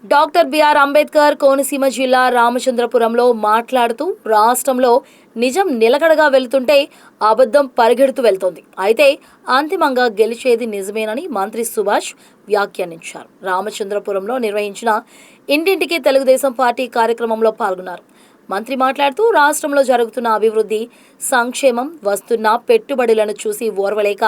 Doctor BR Ambedkar Konaseema జిల్లా రామచంద్రపురంలో మాట్లాడుతూ రాష్ట్రంలో నిజం నిలకడగా వెళ్తుంటే అబద్ధం పరిగెడుతూ వెళ్తోంది. అయితే అంతిమంగా గెలిచేది నిజమేనని మంత్రి సుభాష్ వ్యాఖ్యానించారు. రామచంద్రపురంలో నిర్వహించిన ఇంటింటికి తెలుగుదేశం పార్టీ కార్యక్రమంలో పాల్గొన్నారు. మంత్రి మాట్లాడుతూ రాష్ట్రంలో జరుగుతున్న అభివృద్ధి, సంక్షేమం, వస్తున్న పెట్టుబడులను చూసి ఓర్వలేక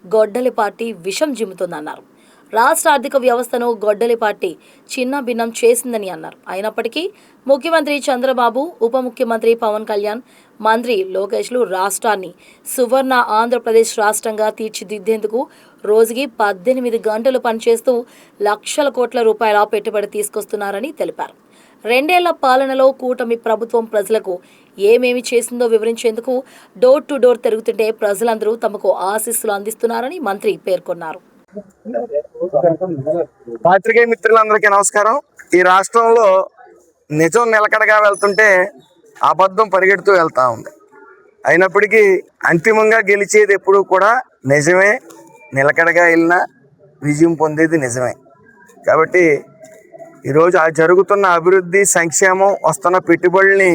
గొడ్డలి పార్టీ విషం జిమ్ముతోందన్నారు. రాష్ట్ర ఆర్థిక వ్యవస్థను గొడ్డలి పార్టీ చిన్న భిన్నం చేసిందని అన్నారు. అయినప్పటికీ ముఖ్యమంత్రి చంద్రబాబు, ఉప ముఖ్యమంత్రి పవన్ కళ్యాణ్, మంత్రి లోకేష్లు రాష్ట్రాన్ని సువర్ణ ఆంధ్రప్రదేశ్ రాష్ట్రంగా తీర్చిదిద్దేందుకు రోజుకి 18 గంటలు పనిచేస్తూ లక్షల కోట్ల రూపాయల పెట్టుబడి తీసుకొస్తున్నారని తెలిపారు. 2 ఏళ్ల పాలనలో కూటమి ప్రభుత్వం ప్రజలకు ఏమేమి చేసిందో వివరించేందుకు డోర్ టు డోర్ తిరుగుతుంటే ప్రజలందరూ తమకు ఆశీస్సులు అందిస్తున్నారని మంత్రి పేర్కొన్నారు. పాత్రికేయ మిత్రులందరికీ నమస్కారం. ఈ రాష్ట్రంలో నిజం నిలకడగా వెళ్తుంటే అబద్ధం పరిగెడుతూ వెళ్తా ఉంది. అయినప్పటికీ అంతిమంగా గెలిచేది ఎప్పుడు కూడా నిజమే. నిలకడగా వెళ్ళినా విజయం పొందేది నిజమే. కాబట్టి ఈరోజు ఆ జరుగుతున్న అభివృద్ధి, సంక్షేమం, వస్తున్న పెట్టుబడుల్ని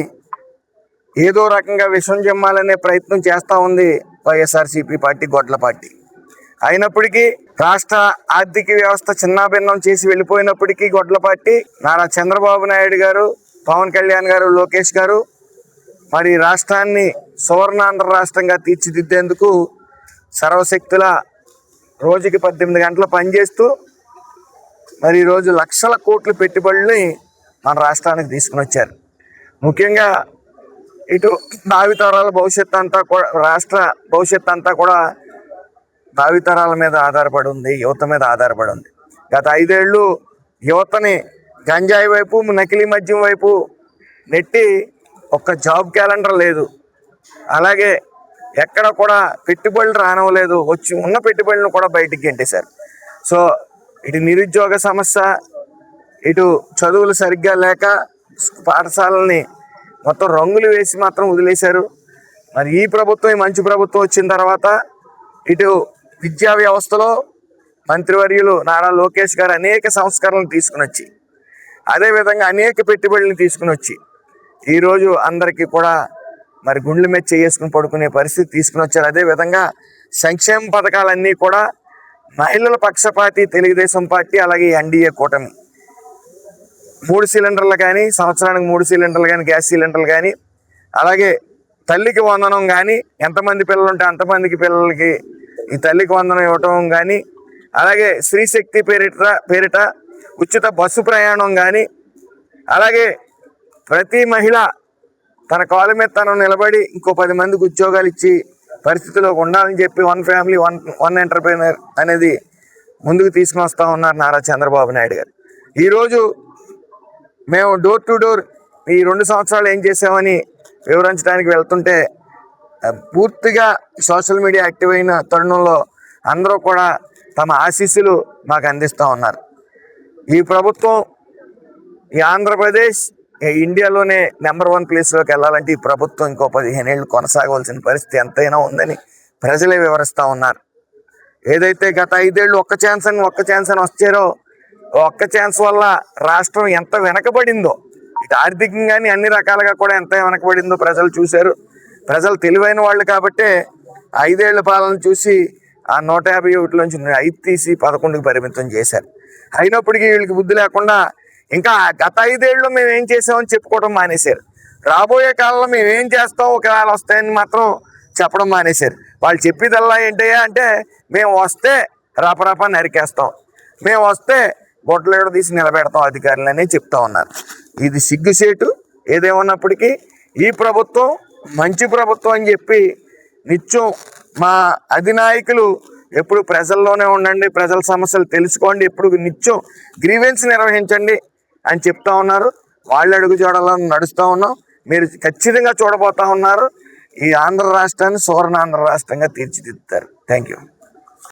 ఏదో రకంగా విషం జమ్మాలనే ప్రయత్నం చేస్తూ ఉంది వైఎస్ఆర్సీపీ పార్టీ, గొడ్ల పార్టీ. అయినప్పటికీ రాష్ట్ర ఆర్థిక వ్యవస్థ చిన్నాభిన్నం చేసి వెళ్ళిపోయినప్పటికీ గొడ్ల పార్టీ, నారా చంద్రబాబు నాయుడు గారు, పవన్ కళ్యాణ్ గారు, లోకేష్ గారు మరి రాష్ట్రాన్ని సువర్ణాంధ్ర రాష్ట్రంగా తీర్చిదిద్దేందుకు సర్వశక్తుల రోజుకి 18 గంటలు పనిచేస్తూ మరి ఈరోజు లక్షల కోట్ల పెట్టుబడుల్ని మన రాష్ట్రానికి తీసుకుని వచ్చారు. ముఖ్యంగా ఇటు భావితరాల భవిష్యత్తు అంతా కూడా, రాష్ట్ర భవిష్యత్తు అంతా కూడా భావితరాల మీద ఆధారపడి ఉంది, యువత మీద ఆధారపడి ఉంది. గత 5 ఏళ్ళు యువతని గంజాయి వైపు, నకిలీ మద్యం వైపు నెట్టి ఒక్క జాబ్ క్యాలెండర్ లేదు. అలాగే ఎక్కడ కూడా పెట్టుబడులు రానవలేదు. వచ్చి ఉన్న పెట్టుబడులను కూడా బయటికి గెంటేశారు. సో ఇటు నిరుద్యోగ సమస్య, ఇటు చదువులు సరిగ్గా లేక పాఠశాలని మొత్తం రంగులు వేసి మాత్రం వదిలేశారు. మరి ఈ ప్రభుత్వం, ఈ మంచి ప్రభుత్వం వచ్చిన తర్వాత ఇటు విద్యా వ్యవస్థలో మంత్రివర్యులు నారా లోకేష్ గారు అనేక సంస్కరణలు తీసుకుని వచ్చి, అదేవిధంగా అనేక పెట్టుబడులను తీసుకుని వచ్చి ఈరోజు అందరికీ కూడా మరి గుండెల మీద చేసుకుని పడుకునే పరిస్థితి తీసుకుని వచ్చారు. అదేవిధంగా సంక్షేమ పథకాలన్నీ కూడా మహిళల పక్షపాతి తెలుగుదేశం పార్టీ, అలాగే ఎన్డీఏ కూటమి 3 సిలిండర్లు కానీ, సంవత్సరానికి 3 సిలిండర్లు కానీ, గ్యాస్ సిలిండర్లు కానీ, అలాగే తల్లికి వందనం కానీ, ఎంతమంది పిల్లలు ఉంటే అంతమందికి పిల్లలకి ఈ తల్లికి వందనం ఇవ్వటం కానీ, అలాగే స్త్రీశక్తి పేరిట ఉచిత బస్సు ప్రయాణం కానీ, అలాగే ప్రతి మహిళ తన కాళ్ళ మీద తను నిలబడి ఇంకో 10 మందికి ఉద్యోగాలు ఇచ్చి పరిస్థితిలో ఉండాలని చెప్పి వన్ ఫ్యామిలీ వన్ ఎంటర్ప్రైనర్ అనేది ముందుకు తీసుకుని వస్తూ ఉన్నారు నారా చంద్రబాబు నాయుడు గారు. ఈరోజు మేము డోర్ టు డోర్ ఈ 2 సంవత్సరాలు ఏం చేసామని వివరించడానికి వెళ్తుంటే పూర్తిగా సోషల్ మీడియా యాక్టివ్ అయిన తరుణంలో అందరూ కూడా తమ ఆశీస్సులు మాకు అందిస్తూ ఉన్నారు. ఈ ప్రభుత్వం, ఈ ఆంధ్రప్రదేశ్ ఇండియాలోనే నెంబర్ 1 ప్లేస్లోకి వెళ్ళాలంటే ఈ ప్రభుత్వం ఇంకో 15 ఏళ్ళు కొనసాగవలసిన పరిస్థితి ఎంతైనా ఉందని ప్రజలే వివరిస్తూ ఉన్నారు. ఏదైతే గత 5 ఏళ్ళు ఒక్క ఛాన్స్ అని వచ్చారో, ఒక్క ఛాన్స్ వల్ల రాష్ట్రం ఎంత వెనకబడిందో, ఇటు ఆర్థికంగాని అన్ని రకాలుగా కూడా ఎంత వెనకబడిందో ప్రజలు చూశారు. ప్రజలు తెలివైన వాళ్ళు కాబట్టే 5 ఏళ్ల పాలన చూసి ఆ 151లోంచి 5 తీసి 11కి పరిమితం చేశారు. అయినప్పటికీ వీళ్ళకి బుద్ధి లేకుండా ఇంకా గత 5 ఏళ్ళు మేము ఏం చేసామని చెప్పుకోవడం మానేశారు. రాబోయే కాలంలో మేము ఏం చేస్తాం ఒకవేళ వస్తాయని మాత్రం చెప్పడం మానేశారు. వాళ్ళు చెప్పేదల్లా ఏంటయ్యా అంటే, మేము వస్తే రాపరాపా నరికేస్తాం, మేము వస్తే గొడ్డలేడు తీసి నిలబెడతాం అధికారులనే చెప్తా ఉన్నారు. ఇది సిగ్గుసేటు. ఏదేమన్నప్పటికీ ఈ ప్రభుత్వం మంచి ప్రభుత్వం అని చెప్పి నిత్యం మా అధినాయకులు ఎప్పుడు ప్రజల్లోనే ఉండండి, ప్రజల సమస్యలు తెలుసుకోండి, ఎప్పుడు నిత్యం గ్రీవెన్స్ నిర్వహించండి అని చెప్తా ఉన్నారు. వాళ్ళ అడుగు చూడాలని నడుస్తూ ఉన్నాం. మీరు ఖచ్చితంగా చూడబోతా ఉన్నారు. ఈ ఆంధ్ర రాష్ట్రాన్ని సువర్ణాంధ్ర రాష్ట్రంగా తీర్చిదిద్దుతారు. Thank you.